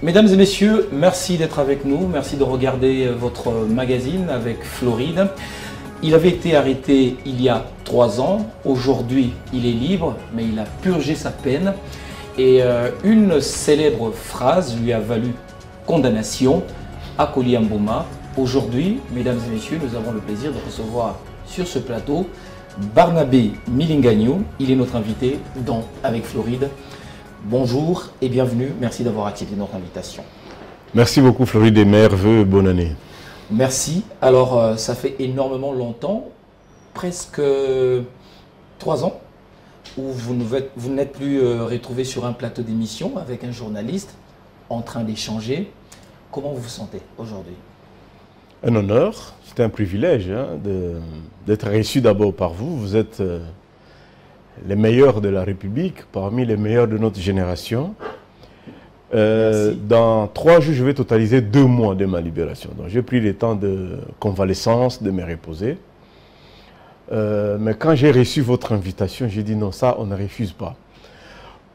Mesdames et messieurs, merci d'être avec nous, merci de regarder votre magazine avec Floride. Il avait été arrêté il y a 3 ans, aujourd'hui il est libre, mais il a purgé sa peine. Et une célèbre phrase lui a valu condamnation à Koli Mbouma. Aujourd'hui, mesdames et messieurs, nous avons le plaisir de recevoir sur ce plateau Barnabé Milingagno. Il est notre invité dans Avec Floride. Bonjour et bienvenue. Merci d'avoir accepté notre invitation. Merci beaucoup Floride et merveilleux, bonne année. Merci. Alors, ça fait énormément longtemps, presque 3 ans, où vous n'êtes plus retrouvé sur un plateau d'émission avec un journaliste en train d'échanger. Comment vous vous sentez aujourd'hui? Un honneur, c'est un privilège d'être reçu d'abord par vous. Vous êtes les meilleurs de la République, parmi les meilleurs de notre génération. Dans 3 jours, je vais totaliser 2 mois de ma libération. Donc j'ai pris le temps de convalescence, de me reposer. Mais quand j'ai reçu votre invitation, j'ai dit non, ça, on ne refuse pas.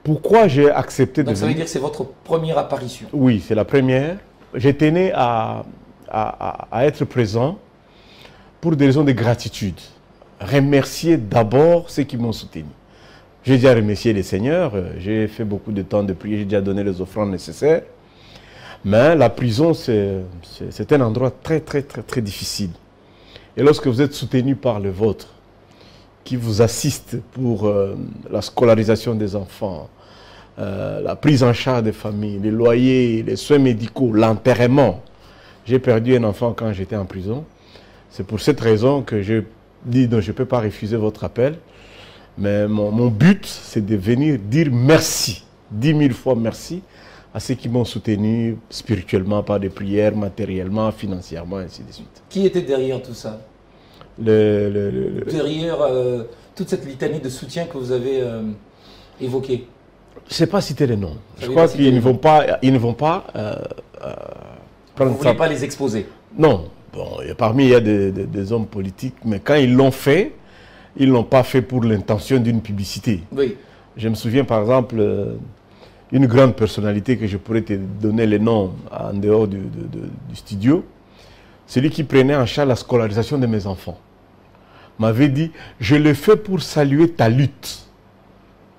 Pourquoi j'ai accepté de venir? Ça veut dire que c'est votre première apparition? Oui, c'est la première. Je tenais à être présent pour des raisons de gratitude. Remercier d'abord ceux qui m'ont soutenu. J'ai déjà remercié les seigneurs, j'ai fait beaucoup de temps de prière, j'ai déjà donné les offrandes nécessaires. Mais la prison, c'est un endroit très difficile. Et lorsque vous êtes soutenu par le vôtre, qui vous assiste pour la scolarisation des enfants, la prise en charge des familles, les loyers, les soins médicaux, l'enterrement. J'ai perdu un enfant quand j'étais en prison. C'est pour cette raison que j'ai dit non, je ne peux pas refuser votre appel. Mais mon but, c'est de venir dire merci, 10 000 fois merci à ceux qui m'ont soutenu spirituellement par des prières, matériellement, financièrement, ainsi de suite. Qui était derrière tout ça? Derrière toute cette litanie de soutien que vous avez évoquée? Je ne sais pas citer les noms. Je crois qu'ils ne vont pas, prendre. Vous ne voulez pas les exposer? Non. Bon, parmi il y a des hommes politiques, mais quand ils l'ont fait, ils ne l'ont pas fait pour l'intention d'une publicité. Oui. Je me souviens par exemple, une grande personnalité que je pourrais te donner les noms en dehors du studio, celui qui prenait en charge la scolarisation de mes enfants, m'avait dit, je le fais pour saluer ta lutte.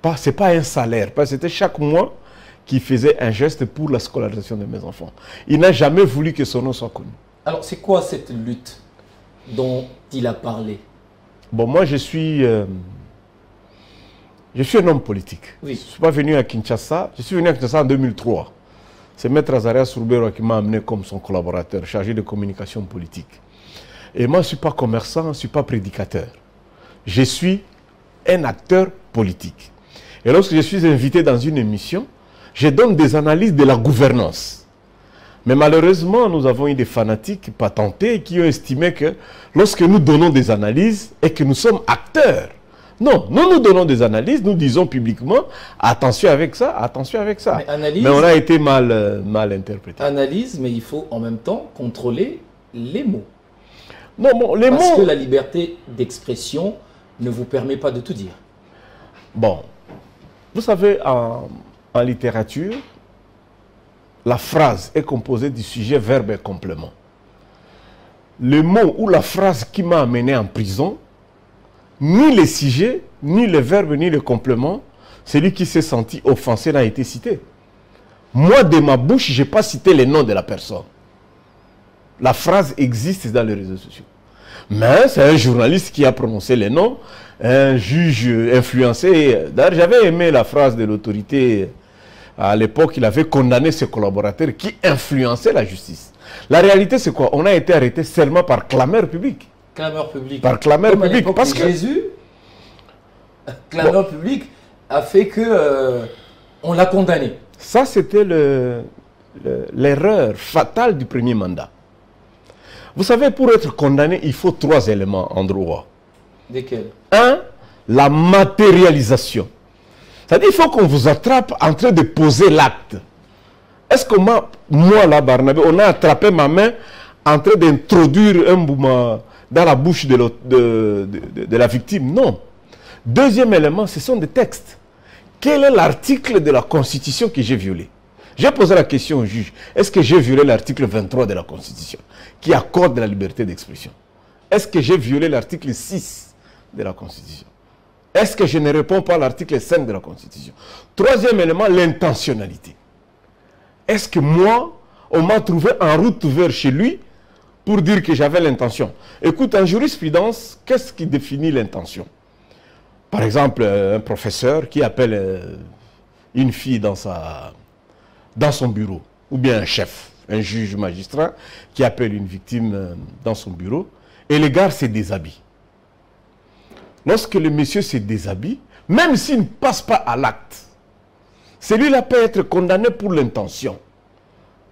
Ce n'est pas un salaire, c'était chaque mois qu'il faisait un geste pour la scolarisation de mes enfants. Il n'a jamais voulu que son nom soit connu. Alors, c'est quoi cette lutte dont il a parlé? Bon, moi, je suis un homme politique. Oui. Je ne suis pas venu à Kinshasa. Je suis venu à Kinshasa en 2003. C'est Maître Azaria Sourbero qui m'a amené comme son collaborateur, chargé de communication politique. Et moi, je ne suis pas commerçant, je ne suis pas prédicateur. Je suis un acteur politique. Et lorsque je suis invité dans une émission, je donne des analyses de la gouvernance. Mais malheureusement, nous avons eu des fanatiques patentés qui ont estimé que lorsque nous donnons des analyses et que nous sommes acteurs, non, nous donnons des analyses, nous disons publiquement, attention avec ça, attention avec ça. Mais on a été mal interprété. Analyse, mais il faut en même temps contrôler les mots. Non, bon, les mots... Parce que la liberté d'expression ne vous permet pas de tout dire. Bon, vous savez, en littérature, la phrase est composée du sujet, verbe et complément. Le mot ou la phrase qui m'a amené en prison, ni le sujet, ni le verbe, ni le complément, celui qui s'est senti offensé n'a été cité. Moi, de ma bouche, je n'ai pas cité le nom de la personne. La phrase existe dans les réseaux sociaux. Mais c'est un journaliste qui a prononcé les noms, un juge influencé. D'ailleurs, j'avais aimé la phrase de l'autorité. À l'époque, il avait condamné ses collaborateurs qui influençaient la justice. La réalité, c'est quoi? On a été arrêté seulement par clameur publique. Clameur publique. Par clameur publique. Parce que Jésus, clameur publique, a fait que on l'a condamné. Ça, c'était l'erreur fatale du premier mandat. Vous savez, pour être condamné, il faut 3 éléments en droit. Desquels? 1, la matérialisation. C'est-à-dire qu'il faut qu'on vous attrape en train de poser l'acte. Est-ce que moi, là, Barnabé, on a attrapé ma main en train d'introduire un bouma dans la bouche de la victime? Non. Deuxième élément, ce sont des textes. Quel est l'article de la Constitution que j'ai violé? J'ai posé la question au juge, est-ce que j'ai violé l'article 23 de la Constitution qui accorde la liberté d'expression? Est-ce que j'ai violé l'article 6 de la Constitution? Est-ce que je ne réponds pas à l'article 5 de la Constitution? Troisième élément, l'intentionnalité. Est-ce que moi, on m'a trouvé en route vers chez lui pour dire que j'avais l'intention? Écoute, en jurisprudence, qu'est-ce qui définit l'intention? Par exemple, un professeur qui appelle une fille dans son bureau, ou bien un chef, un juge magistrat qui appelle une victime dans son bureau, et le gars se déshabille. Lorsque le monsieur se déshabille, même s'il ne passe pas à l'acte, celui-là peut être condamné pour l'intention.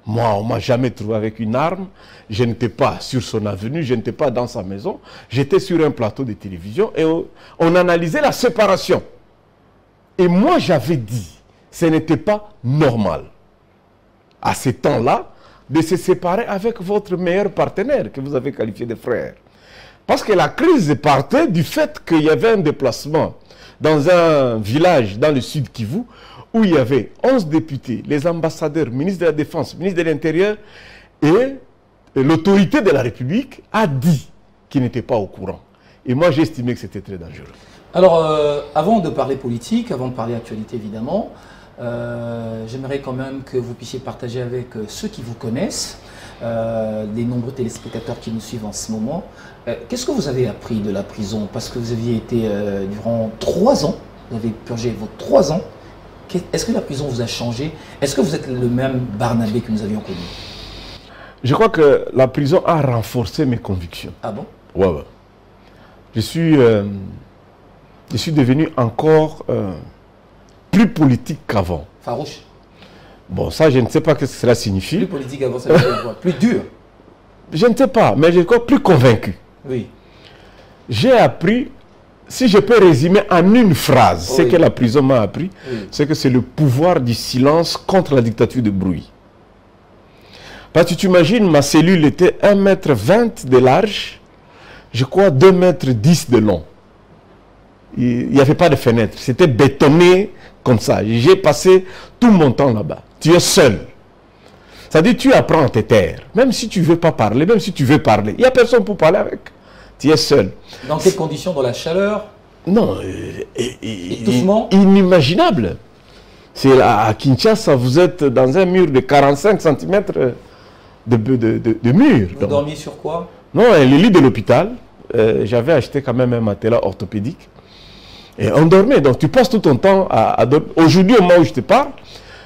Moi, on ne m'a jamais trouvé avec une arme, je n'étais pas sur son avenue, je n'étais pas dans sa maison, j'étais sur un plateau de télévision et on analysait la séparation. Et moi, j'avais dit, ce n'était pas normal, à ce temps-là, de se séparer avec votre meilleur partenaire, que vous avez qualifié de frère. Parce que la crise partait du fait qu'il y avait un déplacement dans un village dans le sud Kivu, où il y avait 11 députés, les ambassadeurs, ministres de la Défense, ministres de l'Intérieur, et l'autorité de la République a dit qu'ils n'étaient pas au courant. Et moi, j'ai estimé que c'était très dangereux. Alors, avant de parler politique, avant de parler actualité évidemment, j'aimerais quand même que vous puissiez partager avec ceux qui vous connaissent, les nombreux téléspectateurs qui nous suivent en ce moment, qu'est-ce que vous avez appris de la prison? Parce que vous aviez été durant 3 ans, vous avez purgé vos 3 ans. Est-ce que la prison vous a changé? Est-ce que vous êtes le même Barnabé que nous avions connu? Je crois que la prison a renforcé mes convictions. Ah bon? Ouais, ouais. Je suis devenu encore plus politique qu'avant. Farouche? Bon, ça, je ne sais pas ce que cela signifie. Plus politique avant, ça veut dire quoi? Plus dur? Je ne sais pas, mais je crois plus convaincu. Oui. J'ai appris, si je peux résumer en une phrase, ce que la prison m'a appris, c'est que c'est le pouvoir du silence contre la dictature de bruit. Parce que tu imagines, ma cellule était 1,20 m de large, je crois 2,10 m de long. Il n'y avait pas de fenêtre, c'était bétonné comme ça. J'ai passé tout mon temps là-bas. Tu es seul. C'est-à-dire tu apprends à te taire. Même si tu ne veux pas parler, même si tu veux parler, il n'y a personne pour parler avec. Tu es seul. Dans quelles conditions? Dans la chaleur? Non, étouffement? Inimaginable. C'est à Kinshasa, vous êtes dans un mur de 45 cm de mur. Vous dormiez sur quoi? Non, le lit de l'hôpital. J'avais acheté quand même un matelas orthopédique. Et on dormait. Donc tu passes tout ton temps à dormir. Aujourd'hui, au moment où je te parle,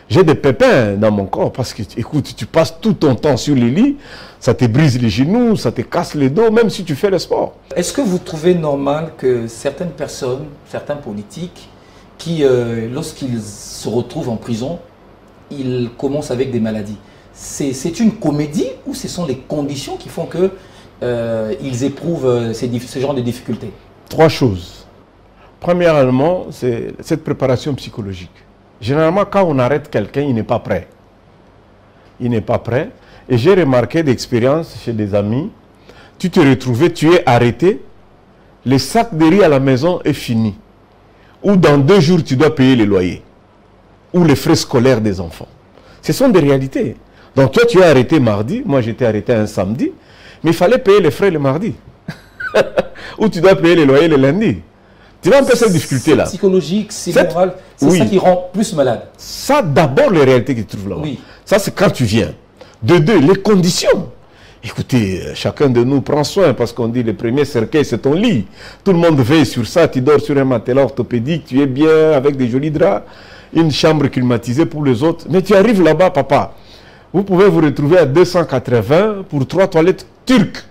j'ai des pépins dans mon corps parce que, écoute, tu passes tout ton temps sur les lits, ça te brise les genoux, ça te casse le dos, même si tu fais le sport. Est-ce que vous trouvez normal que certaines personnes, certains politiques, qui, lorsqu'ils se retrouvent en prison, ils commencent avec des maladies? C'est une comédie ou ce sont les conditions qui font qu'ils éprouvent ce genre de difficultés? 3 choses. Premièrement, c'est cette préparation psychologique. Généralement, quand on arrête quelqu'un, il n'est pas prêt. Il n'est pas prêt. Et j'ai remarqué d'expérience chez des amis, tu te retrouvais, tu es arrêté, le sac de riz à la maison est fini. Ou dans 2 jours, tu dois payer les loyers. Ou les frais scolaires des enfants. Ce sont des réalités. Donc toi, tu es arrêté mardi, moi j'étais arrêté un samedi, mais il fallait payer les frais le mardi. Ou tu dois payer les loyers le lundi. Tu vois un peu cette difficulté-là. C'est psychologique, c'est moral, c'est ça qui rend plus malade. Ça, d'abord, les réalités que tu trouves là-bas. Oui. Ça, c'est quand tu viens. De 2, les conditions. Écoutez, chacun de nous prend soin parce qu'on dit le premier cercueil, c'est ton lit. Tout le monde veille sur ça. Tu dors sur un matelas orthopédique, tu es bien avec des jolis draps, une chambre climatisée pour les autres. Mais tu arrives là-bas, papa. Vous pouvez vous retrouver à 280 pour 3 toilettes turques.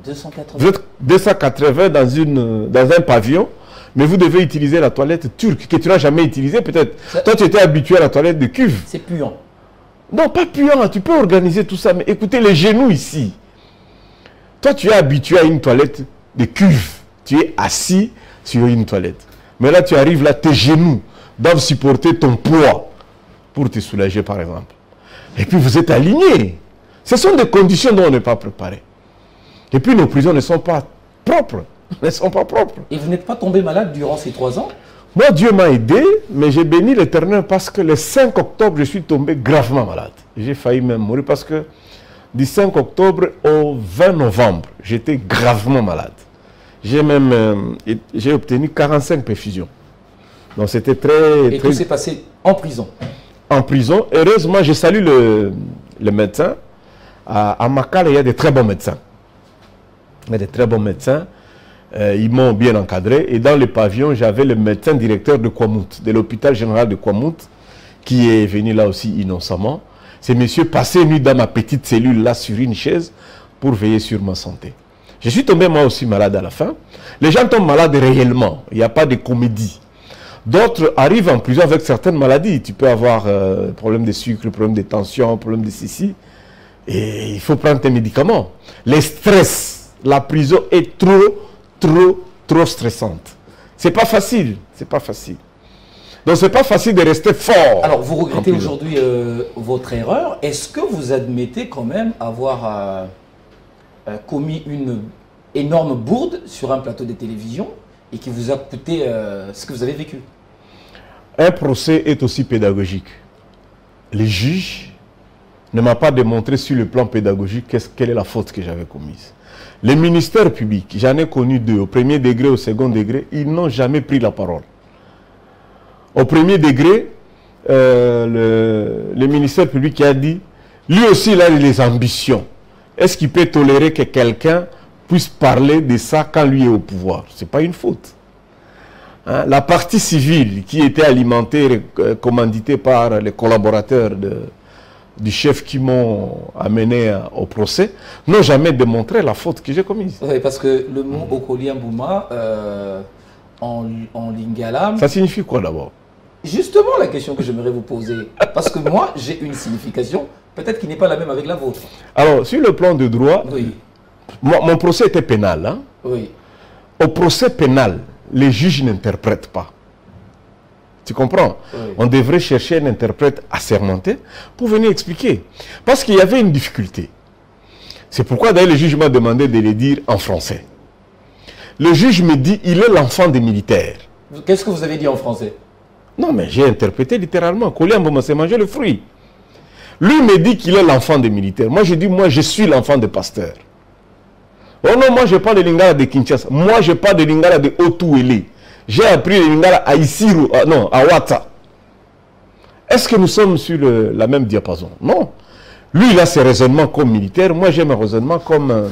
280. Vous êtes 280 dans un pavillon. Mais vous devez utiliser la toilette turque que tu n'as jamais utilisée peut-être. Toi, tu étais habitué à la toilette de cuve. C'est puant. Non, pas puant. Tu peux organiser tout ça. Mais écoutez, les genoux ici. Toi, tu es habitué à une toilette de cuve. Tu es assis sur une toilette. Mais là, tu arrives là, tes genoux doivent supporter ton poids pour te soulager, par exemple. Et puis, vous êtes alignés. Ce sont des conditions dont on n'est pas préparé. Et puis, nos prisons ne sont pas propres. Ne sont pas propres. Et vous n'êtes pas tombé malade durant ces 3 ans? Moi, Dieu m'a aidé, mais j'ai béni l'Éternel parce que le 5 octobre, je suis tombé gravement malade. J'ai failli même mourir parce que du 5 octobre au 20 novembre, j'étais gravement malade. J'ai même j'ai obtenu 45 perfusions. Donc c'était très... Et tout s'est passé en prison? En prison. Heureusement, je salue le médecin. À Makala, il y a des très bons médecins. Il y a des très bons médecins. Ils m'ont bien encadré. Et dans le pavillon, j'avais le médecin directeur de Kwamouth, de l'hôpital général de Kwamouth, qui est venu là aussi innocemment. Ces messieurs passaient nuit dans ma petite cellule là sur une chaise pour veiller sur ma santé. Je suis tombé moi aussi malade à la fin. Les gens tombent malades réellement. Il n'y a pas de comédie. D'autres arrivent en prison avec certaines maladies. Tu peux avoir problème de sucre, problème de tension, problème de ceci. Et il faut prendre tes médicaments. Les stress, la prison est trop stressante. C'est pas facile. C'est pas facile. Donc c'est pas facile de rester fort. Alors vous regrettez aujourd'hui votre erreur. Est-ce que vous admettez quand même avoir commis une énorme bourde sur un plateau de télévision et qui vous a coûté ce que vous avez vécu? Un procès est aussi pédagogique. Le juge ne m'a pas démontré sur le plan pédagogique quelle est la faute que j'avais commise. Les ministères publics, j'en ai connu deux, au premier degré, au second degré, ils n'ont jamais pris la parole. Au premier degré, le ministère public a dit, lui aussi il a les ambitions. Est-ce qu'il peut tolérer que quelqu'un puisse parler de ça quand lui est au pouvoir? Ce n'est pas une faute. Hein? La partie civile qui était alimentée, commanditée par les collaborateurs du chef qui m'ont amené au procès, n'ont jamais démontré la faute que j'ai commise. Oui, parce que le mot Okoli Mbouma en lingala... Ça signifie quoi d'abord? Justement la question que j'aimerais vous poser. Parce que moi, j'ai une signification, peut-être qui n'est pas la même avec la vôtre. Alors, sur le plan de droit, oui. Mon procès était pénal. Hein? Oui. Au procès pénal, les juges n'interprètent pas. Tu comprends? Oui. On devrait chercher un interprète assermenté pour venir expliquer. Parce qu'il y avait une difficulté. C'est pourquoi d'ailleurs le juge m'a demandé de le dire en français. Le juge me dit, il est l'enfant des militaires. Qu'est-ce que vous avez dit en français? Non, mais j'ai interprété littéralement. Koli Mbouma s'est mangé le fruit. Lui me dit qu'il est l'enfant des militaires. Moi, je dis, moi, je suis l'enfant des pasteurs. Oh non, moi, je parle de Lingala de Kinshasa. Moi, je parle de Lingala de Otuele. J'ai appris le Lingala à Isiru, non, à Ouatta. Est-ce que nous sommes sur la même diapason? Non. Lui, il a ses raisonnements comme militaire. Moi, j'ai mes raisonnements comme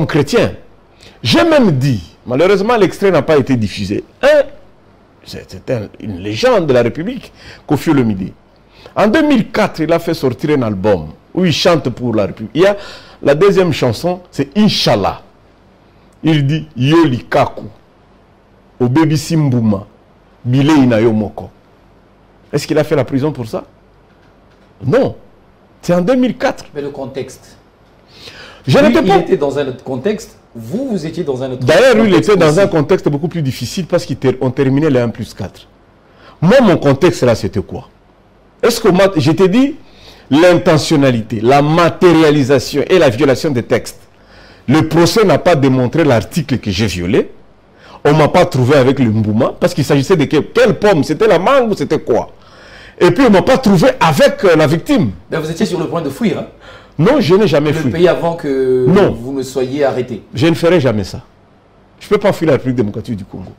chrétien. J'ai même dit, malheureusement, l'extrait n'a pas été diffusé. C'était une légende de la République, Kofi Olomide. En 2004, il a fait sortir un album où il chante pour la République. Il y a la deuxième chanson, c'est Inch'Allah. Il dit Yoli Kaku, Obebi Simbouma, Bile Inayomoko. Est-ce qu'il a fait la prison pour ça? Non. C'est en 2004. Mais le contexte. Il était dans un autre contexte. Vous étiez dans un autre contexte. D'ailleurs, lui, il était dans un contexte beaucoup plus difficile parce qu'on terminait les 1+4. Moi, mon contexte là, c'était quoi? Est-ce que je t'ai dit l'intentionnalité, la matérialisation et la violation des textes. Le procès n'a pas démontré l'article que j'ai violé. On ne m'a pas trouvé avec le Mbouma parce qu'il s'agissait de quelle pomme? C'était la mangue ou c'était quoi? Et puis, on ne m'a pas trouvé avec la victime. Mais vous étiez sur le point de fuir, hein? Non, je n'ai jamais fui. Le pays avant que vous ne soyez arrêté. Je ne ferai jamais ça. Je ne peux pas fuir la République démocratique du Congo.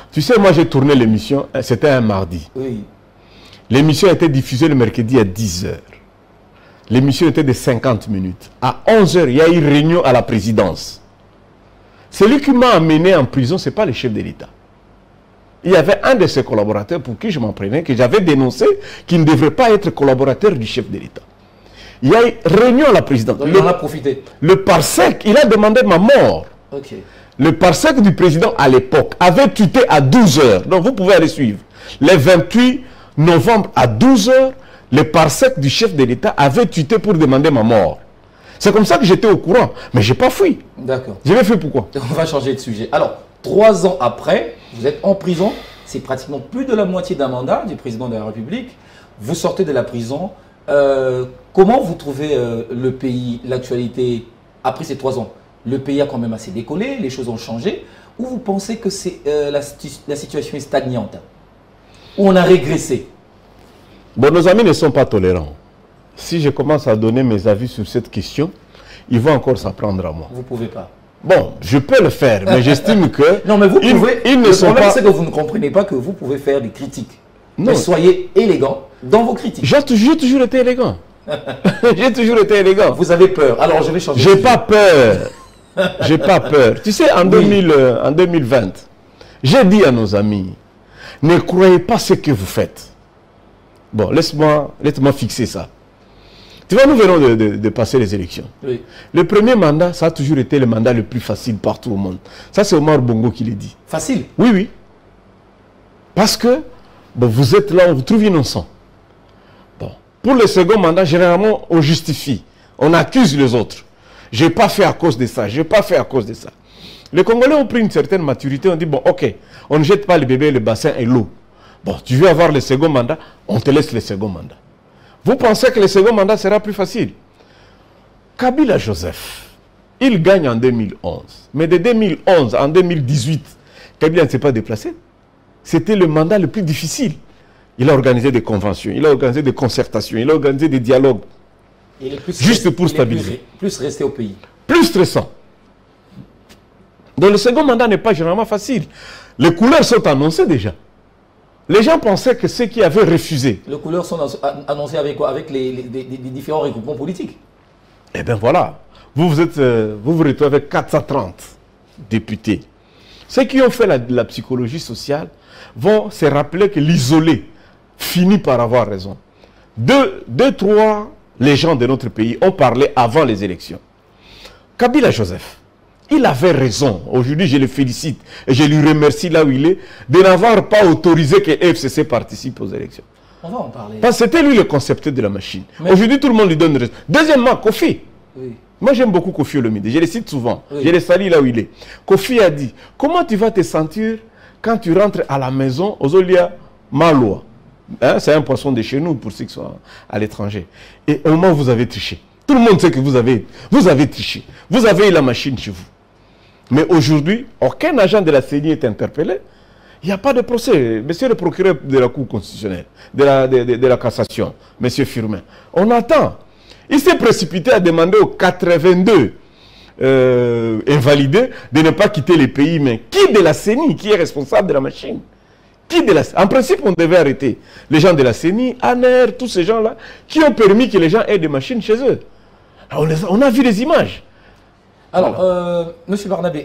Tu sais, moi j'ai tourné l'émission, c'était un mardi. Oui. L'émission a été diffusée le mercredi à 10 h. L'émission était de 50 minutes. À 11 h, il y a eu une réunion à la présidence. Celui qui m'a amené en prison, ce n'est pas le chef de l'État. Il y avait un de ses collaborateurs pour qui je m'en prenais, que j'avais dénoncé, qui ne devrait pas être collaborateur du chef de l'État. Il y a eu réunion à la présidence. Donc il en a profité. Le parsec, il a demandé ma mort. Ok. Le parsec du président à l'époque avait tweeté à 12 h. Donc vous pouvez aller suivre. Le 28 novembre à 12 h, le parsec du chef de l'État avait tweeté pour demander ma mort. C'est comme ça que j'étais au courant. Mais je n'ai pas fui. D'accord. Je l'ai fait pourquoi? On va changer de sujet. Alors, 3 ans après, vous êtes en prison. C'est pratiquement plus de la moitié d'un mandat du président de la République. Vous sortez de la prison. Comment vous trouvez le pays, l'actualité, après ces 3 ans? Le pays a quand même assez décollé, les choses ont changé. Ou vous pensez que la situation est stagnante? Ou on a régressé? Bon, nos amis ne sont pas tolérants. Si je commence à donner mes avis sur cette question, ils vont encore s'apprendre à moi. Vous ne pouvez pas. Bon, je peux le faire, mais j'estime que... Non, mais vous pouvez... Ils ne le sont problème, pas... c'est que vous ne comprenez pas que vous pouvez faire des critiques. Non. Mais soyez élégant dans vos critiques. J'ai toujours été élégant. J'ai toujours été élégant. Vous avez peur. Alors, je vais changer. J'ai pas peur. J'ai pas peur. Tu sais, en 2020, j'ai dit à nos amis, ne croyez pas ce que vous faites. Bon, laisse-moi fixer ça. Tu vois, nous venons de passer les élections. Oui. Le premier mandat, ça a toujours été le mandat le plus facile partout au monde. Ça, c'est Omar Bongo qui l'a dit. Facile? Oui, oui. Parce que bon, vous êtes là, on vous trouve innocent. Bon. Pour le second mandat, généralement, on justifie. On accuse les autres. Je n'ai pas fait à cause de ça, je n'ai pas fait à cause de ça. Les Congolais ont pris une certaine maturité, on dit, bon, ok, on ne jette pas le bébé, le bassin et l'eau. Bon, tu veux avoir le second mandat, on te laisse le second mandat. Vous pensez que le second mandat sera plus facile? Kabila Joseph, il gagne en 2011. Mais de 2011 en 2018, Kabila ne s'est pas déplacé. C'était le mandat le plus difficile. Il a organisé des conventions, il a organisé des concertations, il a organisé des dialogues. Il est plus juste pour stabiliser. Plus resté au pays. Plus stressant. Donc le second mandat n'est pas généralement facile. Les couleurs sont annoncées déjà. Les gens pensaient que ceux qui avaient refusé... Les couleurs sont annoncées avec quoi? Avec les différents regroupements politiques. Eh bien voilà. Vous vous retrouvez avec 430 députés. Ceux qui ont fait la psychologie sociale vont se rappeler que l'isolé finit par avoir raison. Trois les gens de notre pays ont parlé avant les élections. Kabila Joseph, il avait raison. Aujourd'hui, je le félicite et je lui remercie là où il est de n'avoir pas autorisé que FCC participe aux élections. On va en parler. Parce que c'était lui le concepteur de la machine. Aujourd'hui, tout le monde lui donne raison. Deuxièmement, Kofi. Oui. Moi, j'aime beaucoup Kofi Olomide. Je le cite souvent. Oui. Je le salue là où il est. Kofi a dit, comment tu vas te sentir quand tu rentres à la maison aux Olia Maloa? Hein, c'est un poisson de chez nous pour ceux qui sont à l'étranger. Et au moment où vous avez triché, tout le monde sait que vous avez triché. Vous avez eu la machine chez vous. Mais aujourd'hui, aucun agent de la CENI est interpellé. Il n'y a pas de procès. Monsieur le procureur de la Cour constitutionnelle, de la cassation, monsieur Firmin, on attend. Il s'est précipité à demander aux 82 invalidés de ne pas quitter le pays. Mais qui de la CENI qui est responsable de la machine? En principe, on devait arrêter les gens de la CENI, ANER, tous ces gens-là, qui ont permis que les gens aient des machines chez eux. On a vu les images. Alors, Monsieur Barnabé,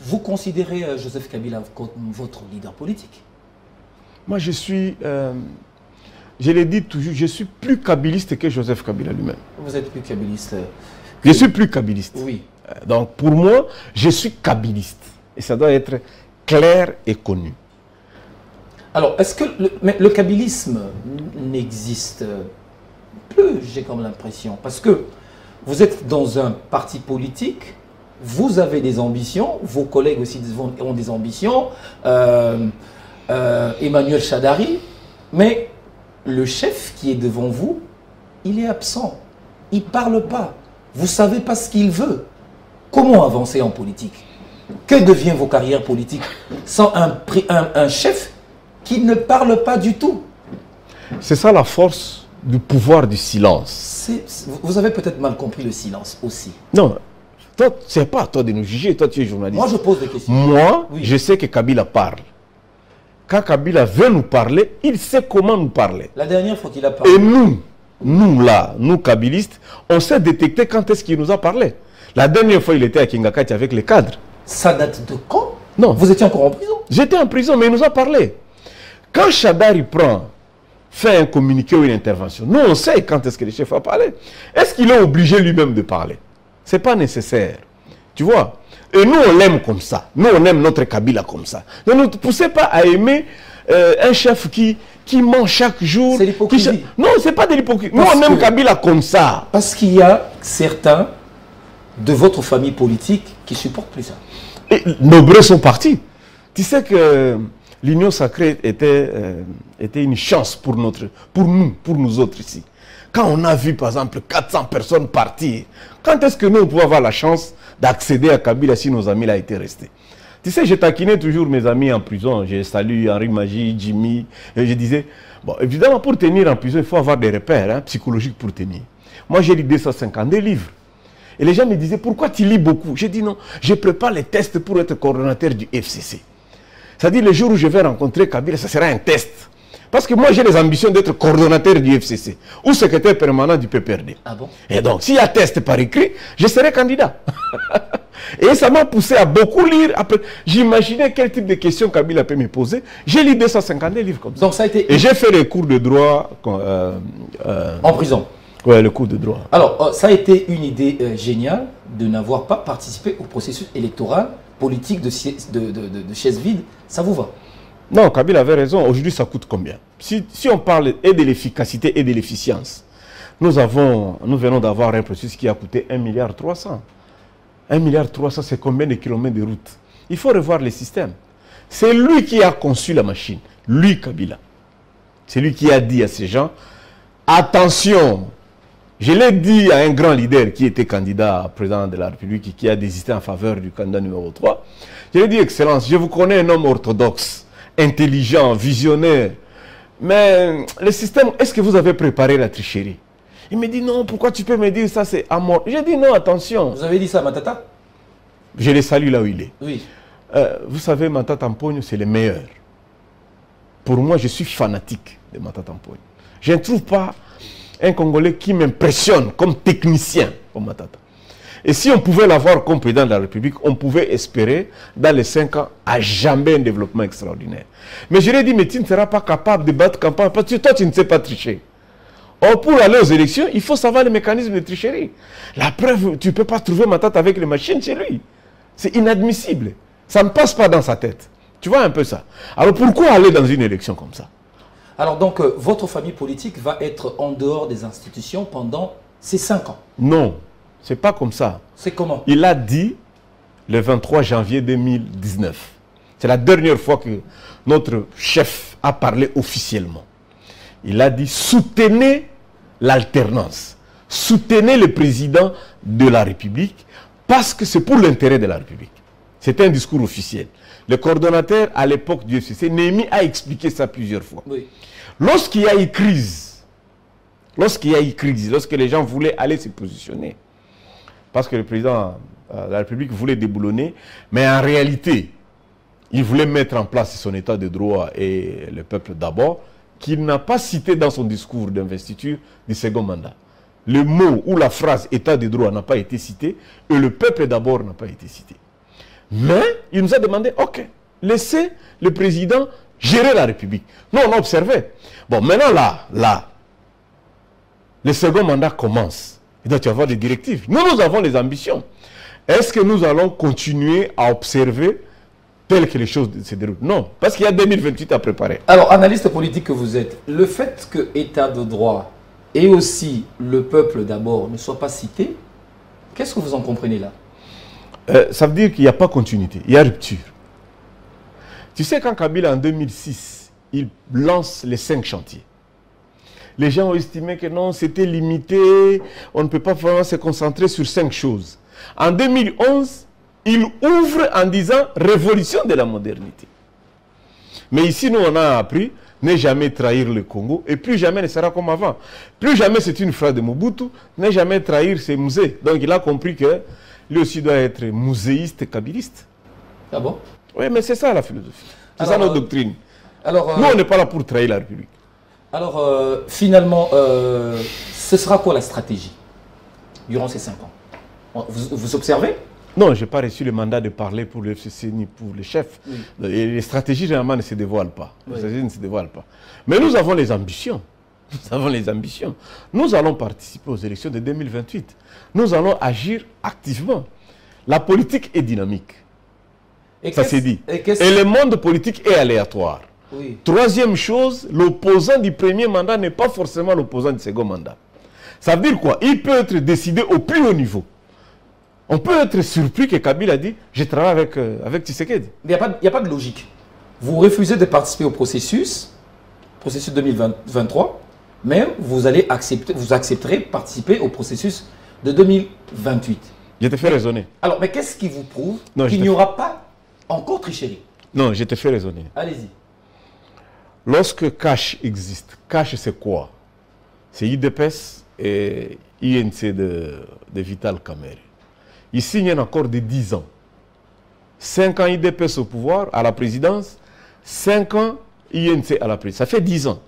vous considérez Joseph Kabila comme votre leader politique? Moi, je suis, je l'ai dit toujours, je suis plus kabiliste que Joseph Kabila lui-même. Vous êtes plus kabiliste? Je suis plus kabiliste. Oui. Donc, pour moi, je suis kabiliste. Et ça doit être clair et connu. Alors, est-ce que le kabylisme n'existe plus, j'ai comme l'impression? Parce que vous êtes dans un parti politique, vous avez des ambitions, vos collègues aussi ont des ambitions, Emmanuel Chadari, mais le chef qui est devant vous, il est absent, il ne parle pas, vous ne savez pas ce qu'il veut. Comment avancer en politique? Que devient vos carrières politiques sans un chef qui ne parle pas du tout? C'est ça la force du pouvoir du silence. Vous avez peut-être mal compris le silence aussi. Non, toi, ce n'est pas à toi de nous juger, toi tu es journaliste. Moi je pose des questions. Moi, oui, je sais que Kabila parle. Quand Kabila veut nous parler, il sait comment nous parler. La dernière fois qu'il a parlé. Et nous là, nous kabilistes, on sait détecter quand est-ce qu'il nous a parlé. La dernière fois, il était à Kingakati avec les cadres. Ça date de quand? Non. Vous étiez encore en prison? J'étais en prison, mais il nous a parlé. Quand Chadari fait un communiqué ou une intervention, nous on sait quand est-ce que le chef a parlé. Est-ce qu'il est obligé lui-même de parler? Ce n'est pas nécessaire. Tu vois? Et nous on l'aime comme ça. Nous on aime notre Kabila comme ça. Ne nous poussez pas à aimer un chef qui ment chaque jour. C'est l'hypocrisie. Non, ce n'est pas de l'hypocrisie. Nous on aime Kabila comme ça. Parce qu'il y a certains de votre famille politique qui ne supportent plus ça. Et nombreux sont partis. Tu sais que l'Union sacrée était une chance pour nous autres ici. Quand on a vu, par exemple, 400 personnes partir, quand est-ce que nous, on pouvons avoir la chance d'accéder à Kabila si nos amis là étaient restés? Tu sais, je taquinais toujours mes amis en prison. Je salue Henri Magie, Jimmy. Et je disais, bon, évidemment, pour tenir en prison, il faut avoir des repères psychologiques pour tenir. Moi, j'ai lu 252 livres. Et les gens me disaient, pourquoi tu lis beaucoup? J'ai dit non, je prépare les tests pour être coordonnateur du FCC. C'est-à-dire, le jour où je vais rencontrer Kabila, ça sera un test. Parce que moi, j'ai les ambitions d'être coordonnateur du FCC ou secrétaire permanent du PPRD. Ah bon? Et donc, s'il y a test par écrit, je serai candidat. Et ça m'a poussé à beaucoup lire. J'imaginais quel type de questions Kabila peut me poser. J'ai lu 250 livres comme ça. Donc ça a été... Et j'ai fait les cours de droit... en prison? Oui, le cours de droit. Alors, ça a été une idée géniale de n'avoir pas participé au processus électoral politique de chaise vide. Ça vous va? Non, Kabila avait raison. Aujourd'hui, ça coûte combien? Si on parle et de l'efficacité et de l'efficience, nous venons d'avoir un processus qui a coûté 1,3 milliard. 1,3 milliard, c'est combien de kilomètres de route? Il faut revoir les systèmes. C'est lui qui a conçu la machine. Lui, Kabila. C'est lui qui a dit à ces gens, attention, je l'ai dit à un grand leader qui était candidat à président de la République et qui a désisté en faveur du candidat numéro 3. Je lui ai dit, Excellence, je vous connais un homme orthodoxe, intelligent, visionnaire. Mais le système, est-ce que vous avez préparé la tricherie? Il me dit, non, pourquoi tu peux me dire ça, c'est à mort. J'ai dit, non, attention. Vous avez dit ça à Matata? Je le salue là où il est. Oui. Vous savez, Matata Mponyo, c'est le meilleur. Pour moi, je suis fanatique de Matata Mponyo. Je ne trouve pas un Congolais qui m'impressionne comme technicien comme Matata. Et si on pouvait l'avoir comme président de la République, on pouvait espérer, dans les 5 ans, à jamais un développement extraordinaire. Mais je lui ai dit, mais tu ne seras pas capable de battre campagne parce que toi, tu ne sais pas tricher. Or, pour aller aux élections, il faut savoir les mécanismes de tricherie. La preuve, tu ne peux pas trouver Matata avec les machines chez lui. C'est inadmissible. Ça ne passe pas dans sa tête. Tu vois un peu ça. Alors, pourquoi aller dans une élection comme ça? Alors donc, votre famille politique va être en dehors des institutions pendant ces 5 ans? Non, c'est pas comme ça. C'est comment? Il a dit le 23 janvier 2019. C'est la dernière fois que notre chef a parlé officiellement. Il a dit, soutenez l'alternance. Soutenez le président de la République parce que c'est pour l'intérêt de la République. C'est un discours officiel. Le coordonnateur à l'époque du FCC, Némi, a expliqué ça plusieurs fois. Oui. Lorsqu'il y a eu crise, lorsque les gens voulaient aller se positionner, parce que le président de la République voulait déboulonner, mais en réalité, il voulait mettre en place son état de droit et le peuple d'abord, qu'il n'a pas cité dans son discours d'investiture du second mandat. Le mot ou la phrase état de droit n'a pas été cité et le peuple d'abord n'a pas été cité. Mais il nous a demandé, ok, laissez le président gérer la République. Nous, on a observé. Bon, maintenant là, le second mandat commence. Il doit y avoir des directives. Nous avons les ambitions. Est-ce que nous allons continuer à observer telles que les choses se déroulent? Non, parce qu'il y a 2028 à préparer. Alors, analyste politique que vous êtes, le fait que État de droit et aussi le peuple d'abord ne soient pas cités, qu'est-ce que vous en comprenez là? Ça veut dire qu'il n'y a pas continuité, il y a rupture. Tu sais, quand Kabila, en 2006, il lance les 5 chantiers, les gens ont estimé que non, c'était limité, on ne peut pas vraiment se concentrer sur 5 choses. En 2011, il ouvre en disant révolution de la modernité. Mais ici, nous, on a appris ne jamais trahir le Congo et plus jamais ne sera comme avant. Plus jamais c'est une phrase de Mobutu, ne jamais trahir ses musées. Donc il a compris que lui aussi doit être muséiste, kabiliste. Ah bon? Oui, mais c'est ça la philosophie. C'est ça notre doctrine. Alors, nous, on n'est pas là pour trahir la République. Alors, finalement, ce sera quoi la stratégie durant ces 5 ans? Vous observez? Non, je n'ai pas reçu le mandat de parler pour le FCC ni pour le chef. Oui. Et les stratégies, généralement, ne se dévoilent pas. Oui. Les stratégies ne se dévoilent pas. Mais nous avons les ambitions. Nous avons les ambitions. Nous allons participer aux élections de 2028. Nous allons agir activement. La politique est dynamique. Ça s'est dit. Et le monde politique est aléatoire. Oui. Troisième chose, l'opposant du premier mandat n'est pas forcément l'opposant du second mandat. Ça veut dire quoi? Il peut être décidé au plus haut niveau. On peut être surpris que Kabila a dit « je travaille avec Tshisekedi ». Il n'y a pas de logique. Vous refusez de participer au processus 2023, mais vous accepterez participer au processus de 2028. Je te fais raisonner. Alors, mais qu'est-ce qui vous prouve Non, qu'il n'y aura pas encore tricherie? Non, je te fais raisonner. Allez-y. Lorsque cash existe, cash c'est quoi? C'est IDPS et INC de Vital Kamerhe. Ils signent un accord de 10 ans. 5 ans IDPS au pouvoir, à la présidence, 5 ans INC à la présidence. Ça fait 10 ans.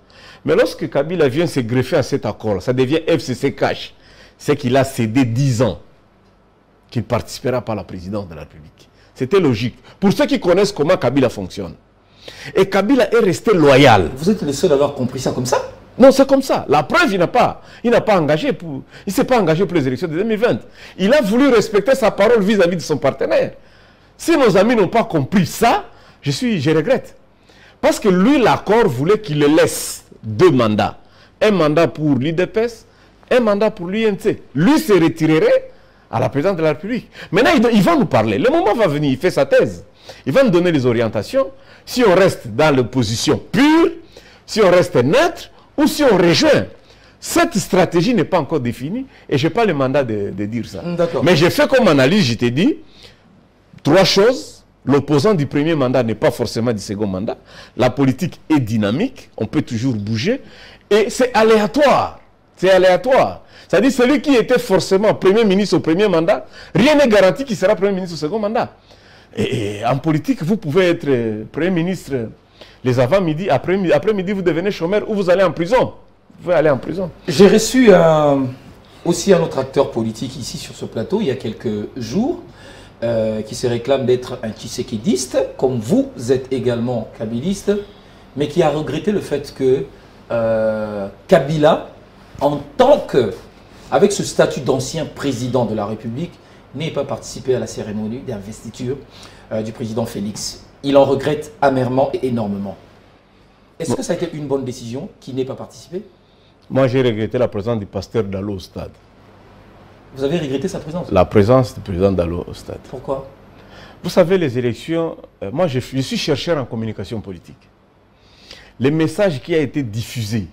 Mais lorsque Kabila vient se greffer à cet accord, ça devient FCC Cash. C'est qu'il a cédé 10 ans qu'il ne participera pas à la présidence de la République. C'était logique. Pour ceux qui connaissent comment Kabila fonctionne. Et Kabila est resté loyal. Vous êtes le seul à avoir compris ça comme ça? Non, c'est comme ça. La preuve, il n'a pas engagé pour, il s'est pas engagé pour les élections de 2020. Il a voulu respecter sa parole vis-à-vis de son partenaire. Si nos amis n'ont pas compris ça, je regrette. Parce que lui, l'accord voulait qu'il le laisse 2 mandats. Un mandat pour l'IDPS, un mandat pour l'INC. Lui se retirerait à la présidence de la République. Maintenant, il va nous parler. Le moment va venir, il fait sa thèse. Il va nous donner les orientations. Si on reste dans l'opposition pure, si on reste neutre, ou si on rejoint. Cette stratégie n'est pas encore définie et je n'ai pas le mandat de dire ça. Mais j'ai fait comme analyse, je t'ai dit, 3 choses. L'opposant du premier mandat n'est pas forcément du second mandat. La politique est dynamique, on peut toujours bouger. Et c'est aléatoire. C'est aléatoire. C'est-à-dire celui qui était forcément Premier ministre au premier mandat, rien n'est garanti qu'il sera Premier ministre au second mandat. Et en politique, vous pouvez être Premier ministre les avant-midi, après-midi, vous devenez chômeur ou vous allez en prison. Vous pouvez aller en prison. J'ai reçu aussi un autre acteur politique ici sur ce plateau il y a quelques jours qui se réclame d'être un tshisekidiste, comme vous êtes également kabiliste, mais qui a regretté le fait que Kabila, en tant que, avec ce statut d'ancien président de la République, n'ait pas participé à la cérémonie d'investiture du président Félix. Il en regrette amèrement et énormément. Est-ce que ça a été une bonne décision qu'il n'ait pas participé? Moi, j'ai regretté la présence du pasteur Dallo au stade. Vous avez regretté sa présence? La présence du président Dallo au stade. Pourquoi? Vous savez, les élections, moi je suis chercheur en communication politique. Les messages qui ont été diffusés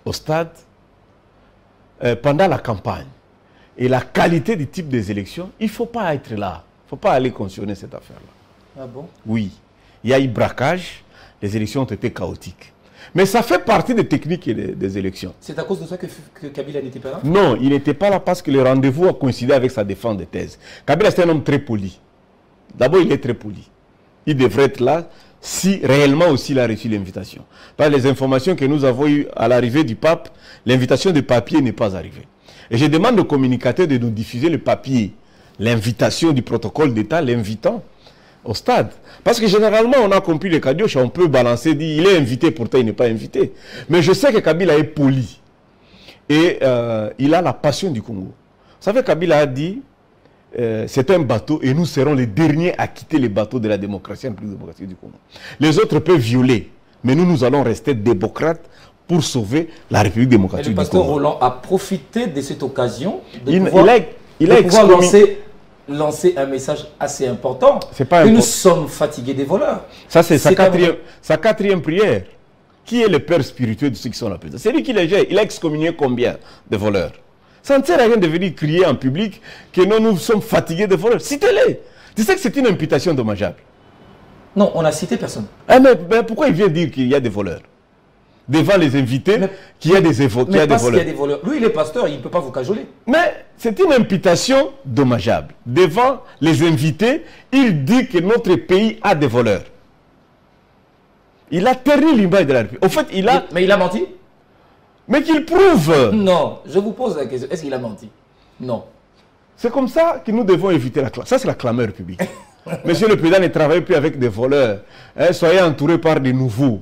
au stade pendant la campagne et la qualité du type des élections, il ne faut pas être là. Il ne faut pas aller cautionner cette affaire-là. Ah bon? Oui. Il y a eu braquage, les élections ont été chaotiques. Mais ça fait partie des techniques des élections. C'est à cause de ça que Kabila n'était pas là? Non, il n'était pas là parce que le rendez-vous a coïncidé avec sa défense de thèse. Kabila, c'est un homme très poli. D'abord, il est très poli. Il devrait être là si réellement aussi il a reçu l'invitation. Par les informations que nous avons eues à l'arrivée du pape, l'invitation de papier n'est pas arrivée. Et je demande aux communicateurs de nous diffuser le papier, l'invitation du protocole d'État, l'invitant au stade. Parce que généralement, on a compris les cadioches, on peut balancer, dire il est invité, pourtant il n'est pas invité. Mais je sais que Kabila est poli. Et il a la passion du Congo. Vous savez, Kabila a dit, c'est un bateau et nous serons les derniers à quitter les bateaux de la démocratie, en plus de la démocratie du Congo. Les autres peuvent violer, mais nous allons rester démocrates pour sauver la République démocratique du Congo. Le pasteur Roland a profité de cette occasion de il a pouvoir lancer un message assez important. Nous sommes fatigués des voleurs. Ça, c'est sa quatrième prière. Qui est le père spirituel de ceux qui sont là? C'est lui qui les gère. Il a excommunié combien de voleurs? Ça ne sert à rien de venir crier en public que nous sommes fatigués des voleurs. Citez-les. Tu sais que c'est une imputation dommageable. Non, on n'a cité personne. Ah, mais pourquoi il vient dire qu'il y a des voleurs? Devant les invités, qu'il y a des voleurs. Mais parce qu'il y a des voleurs. Lui, il est pasteur, il ne peut pas vous cajoler. Mais c'est une imputation dommageable. Devant les invités, il dit que notre pays a des voleurs. Il a terni l'image de la République. Au fait, Mais il a menti? Mais qu'il prouve. Non, je vous pose la question. Est-ce qu'il a menti? Non. C'est comme ça que nous devons éviter la clameur. Ça, c'est la clameur publique. Monsieur le Président ne travaille plus avec des voleurs. Soyez entourés par des nouveaux.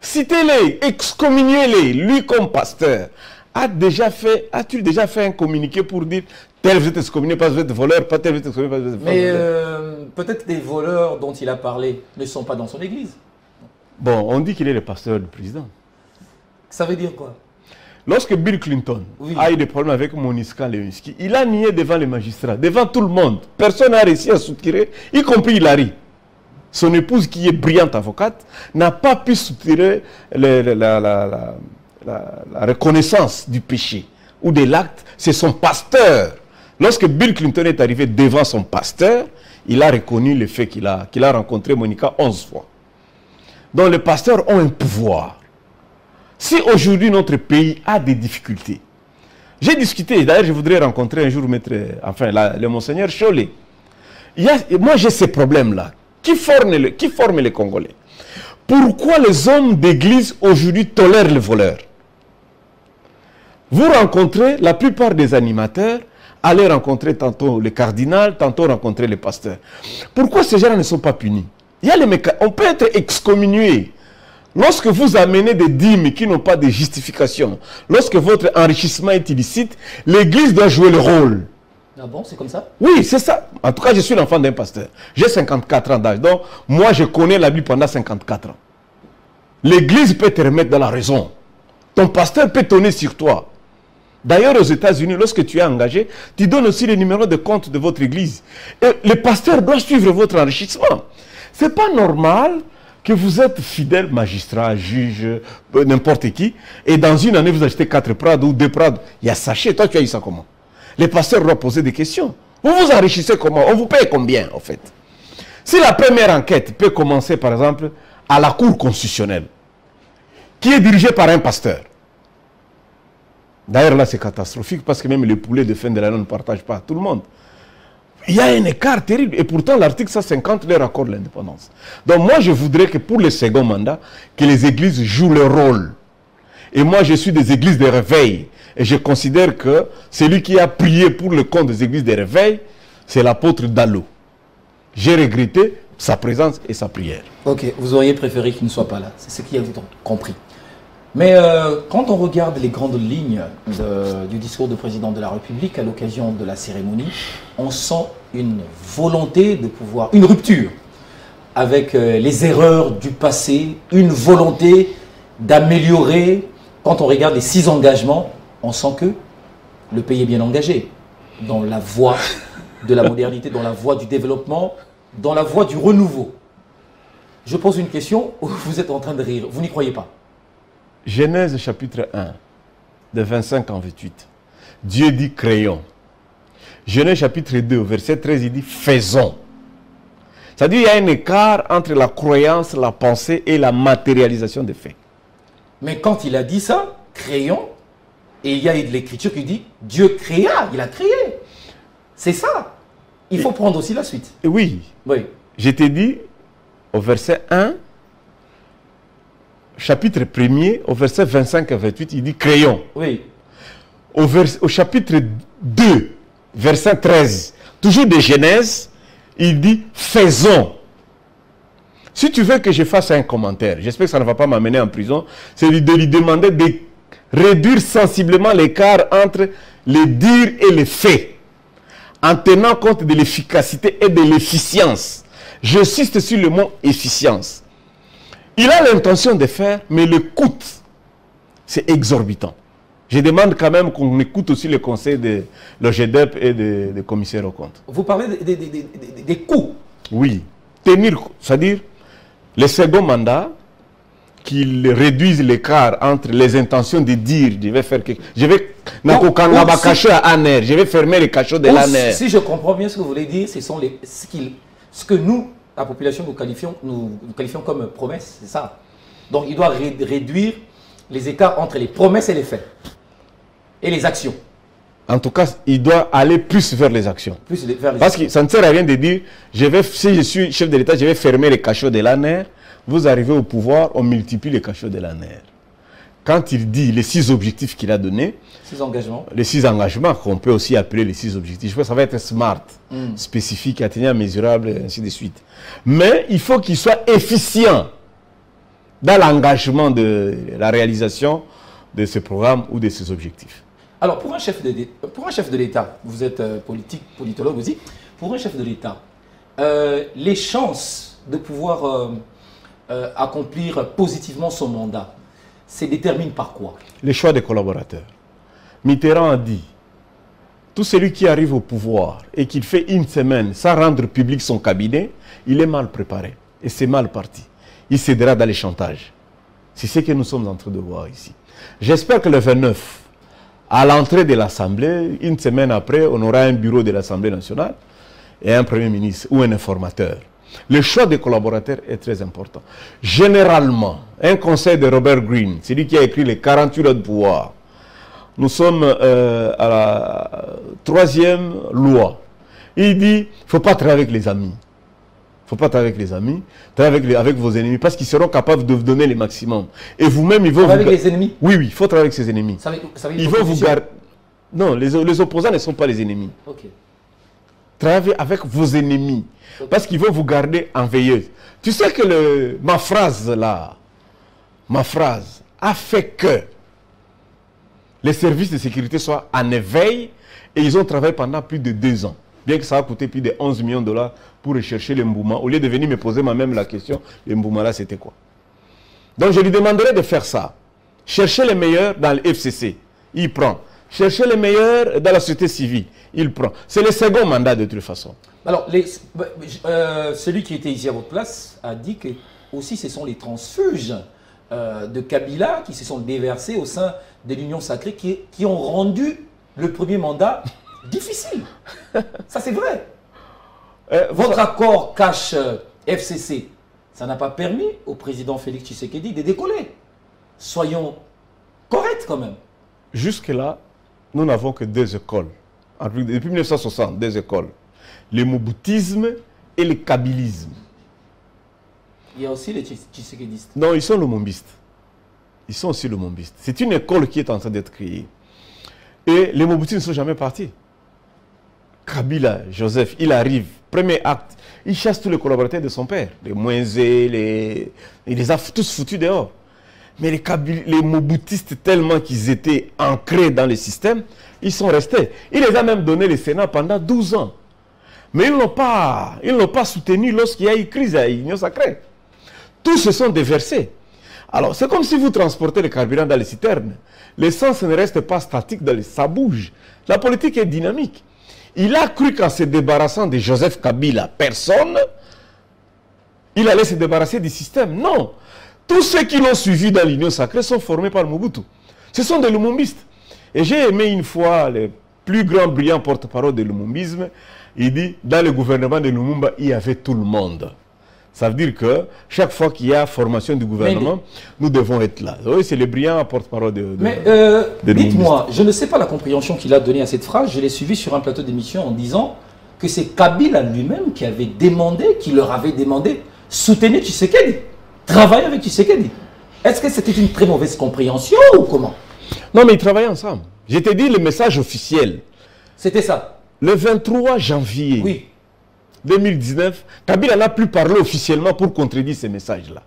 Citez-les, excommuniez-les. Lui, comme pasteur, as-tu déjà fait un communiqué pour dire tel vous êtes excommunié, pas vous êtes voleur, pas tel vous êtes excommunié, pas vous êtes voleur? Mais peut-être les voleurs dont il a parlé ne sont pas dans son église. Bon, on dit qu'il est le pasteur du président. Ça veut dire quoi? Lorsque Bill Clinton a eu des problèmes avec Moniscan Lewinsky, il a nié devant les magistrats, devant tout le monde. Personne n'a réussi à soutirer, y compris Hillary. son épouse qui est brillante avocate, n'a pas pu soutirer la reconnaissance du péché ou de l'acte. C'est son pasteur. Lorsque Bill Clinton est arrivé devant son pasteur, il a reconnu le fait qu'il a rencontré Monica 11 fois. Donc les pasteurs ont un pouvoir. Si aujourd'hui notre pays a des difficultés, j'ai discuté, d'ailleurs je voudrais rencontrer un jour le monseigneur Cholet. Moi j'ai ces problèmes-là. Qui forme les Congolais? Pourquoi les hommes d'église aujourd'hui tolèrent les voleurs? Vous rencontrez la plupart des animateurs, allez rencontrer tantôt le cardinal, tantôt rencontrer les pasteurs. Pourquoi ces gens ne sont pas punis? On peut être excommunié. Lorsque vous amenez des dîmes qui n'ont pas de justification, lorsque votre enrichissement est illicite, l'église doit jouer le rôle. Ah bon, c'est comme ça? Oui, c'est ça. En tout cas, je suis l'enfant d'un pasteur. J'ai 54 ans d'âge. Donc, moi, je connais la Bible pendant 54 ans. L'église peut te remettre dans la raison. Ton pasteur peut tonner sur toi. D'ailleurs, aux États-Unis, lorsque tu es engagé, tu donnes aussi le numéro de compte de votre église. Et le pasteur doit suivre votre enrichissement. Ce n'est pas normal que vous êtes fidèle magistrat, juge, n'importe qui, et dans une année, vous achetez 4 Prades ou 2 Prades. Il y a sachet. Toi, tu as eu ça comment? Les pasteurs doivent poser des questions. Vous vous enrichissez comment? On vous paye combien, en fait? Si la première enquête peut commencer, par exemple, à la Cour constitutionnelle, qui est dirigée par un pasteur. D'ailleurs, là, c'est catastrophique parce que même les poulets de fin de l'année ne partagent pas à tout le monde. Il y a un écart terrible. Et pourtant, l'article 150 leur accorde l'indépendance. Donc, moi, je voudrais que pour le second mandat, que les églises jouent leur rôle. Et moi, je suis des églises de réveil. Et je considère que celui qui a prié pour le compte des églises de réveil, c'est l'apôtre Dallo. J'ai regretté sa présence et sa prière. Ok, vous auriez préféré qu'il ne soit pas là. C'est ce qui a compris. Mais quand on regarde les grandes lignes du discours du président de la République à l'occasion de la cérémonie, on sent une volonté de pouvoir, une rupture avec les erreurs du passé, une volonté d'améliorer. Quand on regarde les 6 engagements, on sent que le pays est bien engagé dans la voie de la modernité, dans la voie du développement, dans la voie du renouveau. Je pose une question, vous êtes en train de rire, vous n'y croyez pas? Genèse chapitre 1, de 25 en 28. Dieu dit créons. Genèse chapitre 2, verset 13, il dit faisons. C'est-à-dire qu'il y a un écart entre la croyance, la pensée et la matérialisation des faits. Mais quand il a dit ça, créons, et il y a de l'écriture qui dit Dieu créa, il a créé. C'est ça. Il faut prendre aussi la suite. Oui. Oui. Je t'ai dit au verset 1, chapitre 1er, au verset 25 à 28, il dit créons. Oui. Au chapitre 2, verset 13, toujours de Genèse, il dit faisons. Si tu veux que je fasse un commentaire, j'espère que ça ne va pas m'amener en prison, c'est de lui demander de réduire sensiblement l'écart entre les dires et les faits, en tenant compte de l'efficacité et de l'efficience. J'insiste sur le mot efficience. Il a l'intention de faire, mais le coût, c'est exorbitant. Je demande quand même qu'on écoute aussi le conseil de l'OGEDEP et des commissaires aux comptes. Vous parlez des coûts. Oui. Tenir, c'est-à-dire le second mandat, qu'il réduise l'écart entre les intentions de dire je vais faire quelque chose. Je vais je vais fermer les cachots de l'ANER. Si je comprends bien ce que vous voulez dire, ce que nous, la population, nous qualifions comme promesse, c'est ça. Donc il doit réduire les écarts entre les promesses et les faits. Et les actions. En tout cas, il doit aller plus vers les actions. Parce que ça ne sert à rien de dire, si je suis chef de l'État, je vais fermer les cachots de l'ANER. Vous arrivez au pouvoir, on multiplie les cachots de l'ANER. Quand il dit les 6 objectifs qu'il a donnés, 6 engagements. Les 6 engagements, qu'on peut aussi appeler les 6 objectifs, je pense que ça va être smart, spécifique, atteignable, mesurable, et ainsi de suite. Mais il faut qu'il soit efficient dans l'engagement de la réalisation de ce programme ou de ces objectifs. Alors, pour un chef de l'État, vous êtes politologue aussi, pour un chef de l'État, les chances de pouvoir accomplir positivement son mandat se déterminent par quoi? Le choix des collaborateurs. Mitterrand a dit, tout celui qui arrive au pouvoir et qu'il fait une semaine sans rendre public son cabinet, il est mal préparé. Et c'est mal parti. Il cédera dans les chantages. C'est ce que nous sommes en train de voir ici. J'espère que le 29, à l'entrée de l'Assemblée, une semaine après, on aura un bureau de l'Assemblée nationale et un Premier ministre ou un informateur. Le choix des collaborateurs est très important. Généralement, un conseil de Robert Greene, c'est lui qui a écrit les 48 lois de pouvoir. Nous sommes à la 3e loi. Il dit, il ne faut pas travailler avec les amis. Il ne faut pas travailler avec les amis, travailler avec vos ennemis, parce qu'ils seront capables de vous donner les maximums. Et vous-même, ils vont travailler avec les ennemis? Oui, oui, il faut travailler avec ses ennemis. Ils vont vous garder. Non, les opposants ne sont pas les ennemis. Ok. Travaillez avec vos ennemis. Okay. Parce qu'ils vont vous garder en veilleuse. Tu sais que ma phrase là, ma phrase a fait que les services de sécurité soient en éveil et ils ont travaillé pendant plus de 2 ans. Bien que ça a coûté plus de 11 millions de dollars pour rechercher le Mbouma. Au lieu de venir me poser moi-même la question, le Mbouma là c'était quoi? Donc je lui demanderai de faire ça. Chercher les meilleurs dans le FCC, il prend. Chercher les meilleurs dans la société civile, il prend. C'est le second mandat de toute façon. Alors, celui qui était ici à votre place a dit que aussi ce sont les transfuges de Kabila qui se sont déversés au sein de l'Union sacrée qui ont rendu le premier mandat difficile. Ça c'est vrai. Votre accord cache FCC, ça n'a pas permis au président Félix Tshisekedi de décoller. Soyons corrects quand même. Jusque-là, nous n'avons que 2 écoles. Depuis 1960, 2 écoles. Le moboutisme et le kabylisme. Il y a aussi les tshisekédistes. Non, ils sont le mombistes. Ils sont aussi le mombiste. C'est une école qui est en train d'être créée. Et les moboutistes ne sont jamais partis. Kabila, Joseph, il arrive, premier acte, il chasse tous les collaborateurs de son père. Les Moïse, il les a tous foutus dehors. Mais les moboutistes, tellement qu'ils étaient ancrés dans le système, ils sont restés. Il les a même donné le Sénat pendant 12 ans. Mais ils n'ont pas soutenu lorsqu'il y a eu crise à l'Union sacrée. Tous se sont déversés. Alors, c'est comme si vous transportez le carburant dans les citernes. L'essence ne reste pas statique, ça bouge. La politique est dynamique. Il a cru qu'en se débarrassant de Joseph Kabila, personne, il allait se débarrasser du système. Non. Tous ceux qui l'ont suivi dans l'Union sacrée sont formés par Mobutu. Ce sont des lumumbistes. Et j'ai aimé une fois le plus grand brillant porte-parole de lumumbisme. Il dit, dans le gouvernement de Lumumba, il y avait tout le monde. Ça veut dire que chaque fois qu'il y a formation du gouvernement, nous devons être là. Oui, c'est le brillant porte-parole de dites-moi, je ne sais pas la compréhension qu'il a donnée à cette phrase. Je l'ai suivi sur un plateau d'émission en disant que c'est Kabila lui-même qui avait demandé, qui leur avait demandé, soutenez Tshisekedi, travaillez avec Tshisekedi. Est-ce que c'était une très mauvaise compréhension ou comment? Non, mais ils travaillaient ensemble. Je t'ai dit le message officiel. C'était ça. Le 23 janvier 2019, Kabila n'a plus parlé officiellement pour contredire ces messages-là.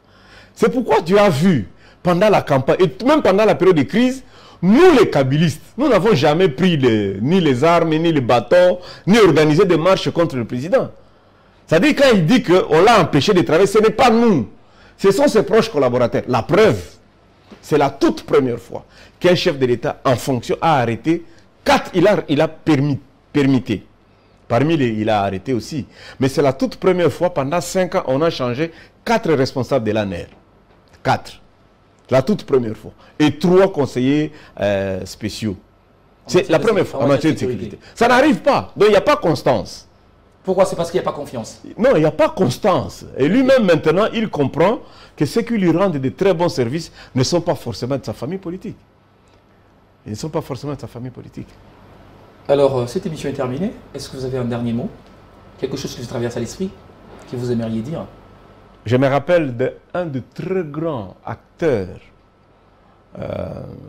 C'est pourquoi tu as vu, pendant la campagne, et même pendant la période de crise, nous les kabylistes, nous n'avons jamais pris ni les armes, ni les bâtons, ni organisé des marches contre le président. C'est-à-dire quand il dit qu'on l'a empêché de travailler, ce n'est pas nous. Ce sont ses proches collaborateurs. La preuve, c'est la toute première fois qu'un chef de l'État en fonction a arrêté 4, il a permité. Parmi les, il a arrêté aussi. Mais c'est la toute première fois, pendant 5 ans, on a changé 4 responsables de l'ANER. 4. La toute première fois. Et 3 conseillers spéciaux. C'est la première fois en matière de sécurité. Ça n'arrive pas. Donc il n'y a pas constance. Pourquoi? C'est parce qu'il n'y a pas confiance. Non, il n'y a pas constance. Et lui-même, maintenant, il comprend que ceux qui lui rendent de très bons services ne sont pas forcément de sa famille politique. Ils ne sont pas forcément de sa famille politique. Alors, cette émission est terminée. Est-ce que vous avez un dernier mot? Quelque chose qui vous traverse à l'esprit, que vous aimeriez dire? Je me rappelle d'un de très grands acteurs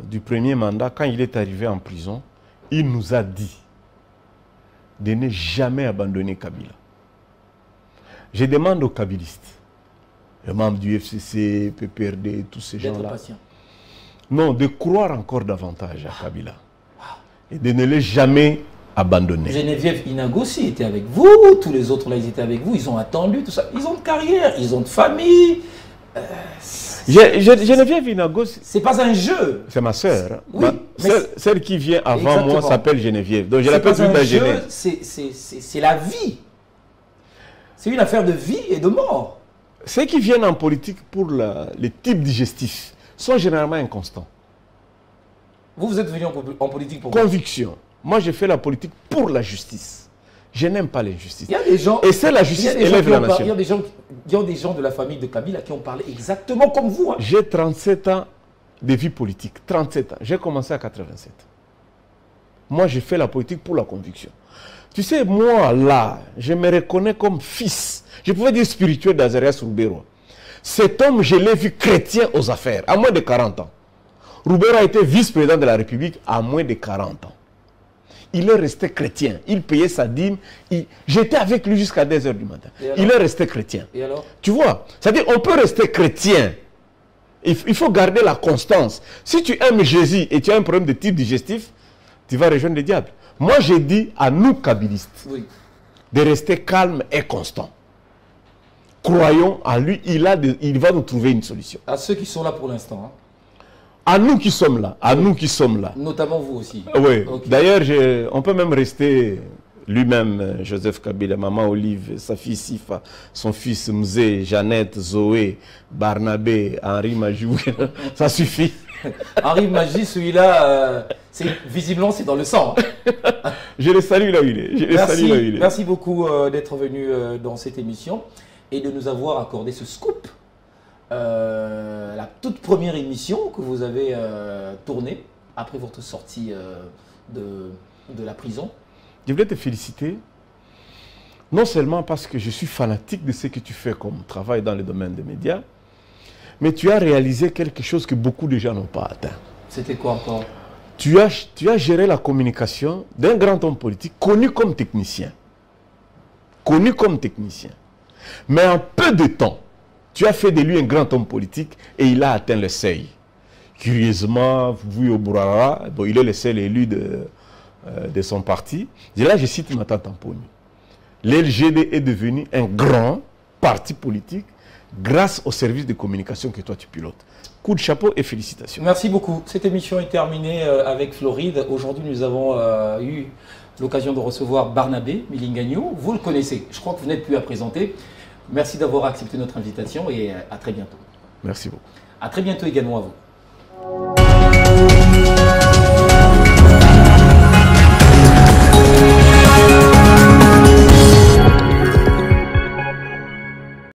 du premier mandat, quand il est arrivé en prison, il nous a dit de ne jamais abandonner Kabila. Je demande aux kabylistes, les membres du FCC, PPRD, tous ces gens-là, non, de croire encore davantage à Kabila. Et de ne les jamais abandonner. Geneviève Inagosi était avec vous, tous les autres là, ils étaient avec vous, ils ont attendu, tout ça. Ils ont de carrière, ils ont de famille. Geneviève Inagosi... C'est pas un jeu. C'est ma sœur. Oui, celle qui vient avant moi s'appelle Geneviève. Donc je l'appelle plus un Geneviève. C'est la vie. C'est une affaire de vie et de mort. Ceux qui viennent en politique pour les types digestifs sont généralement inconstants. Vous êtes venu en politique pour quoi? Conviction. Moi, je fais la politique pour la justice. Je n'aime pas l'injustice. Il y a des gens, et c'est la justice qui élève la nation. Il y a des gens de la famille de Kabila qui ont parlé exactement comme vous. Hein. J'ai 37 ans de vie politique. 37 ans. J'ai commencé à 87. Moi, je fais la politique pour la conviction. Tu sais, moi, là, je me reconnais comme fils. Je pouvais dire spirituel d'Azarias Roubero. Cet homme, je l'ai vu chrétien aux affaires, à moins de 40 ans. Roubero a été vice-président de la République à moins de 40 ans. Il est resté chrétien. Il payait sa dîme. J'étais avec lui jusqu'à 10 h du matin. Il est resté chrétien. Et alors? Tu vois, c'est-à-dire on peut rester chrétien. Il faut garder la constance. Si tu aimes Jésus et tu as un problème de type digestif, tu vas rejoindre le diable. Moi, j'ai dit à nous, kabbalistes, de rester calme et constant. Croyons en lui, il va nous trouver une solution. À ceux qui sont là pour l'instant. Hein. À nous qui sommes là, à nous qui sommes là. Notamment vous aussi. Oui. Okay. D'ailleurs, on peut même rester lui-même, Joseph Kabila, maman Olive, sa fille Sifa, son fils Mzé, Jeannette, Zoé, Barnabé, Henri Majou. Ça suffit. Henri Magie, celui-là, visiblement, c'est dans le sang. Je le salue là où il est. Merci beaucoup d'être venu dans cette émission et de nous avoir accordé ce scoop. La toute première émission que vous avez tournée après votre sortie de la prison. Je voulais te féliciter, non seulement parce que je suis fanatique de ce que tu fais comme travail dans le domaine des médias, mais tu as réalisé quelque chose que beaucoup de gens n'ont pas atteint. C'était quoi encore? Tu as géré la communication d'un grand homme politique connu comme technicien. Connu comme technicien. Mais en peu de temps, tu as fait de lui un grand homme politique et il a atteint le seuil. Curieusement, Vuyo Bourara, bon, il est le seul élu de son parti. Et là, je cite Mata Tamponi. L'LGD est devenu un grand parti politique grâce au service de communication que toi tu pilotes. Coup de chapeau et félicitations. Merci beaucoup. Cette émission est terminée avec Floride. Aujourd'hui, nous avons eu l'occasion de recevoir Barnabé Milingagno. Vous le connaissez. Je crois que vous n'êtes plus à présenter. Merci d'avoir accepté notre invitation et à très bientôt. Merci beaucoup. À très bientôt également à vous.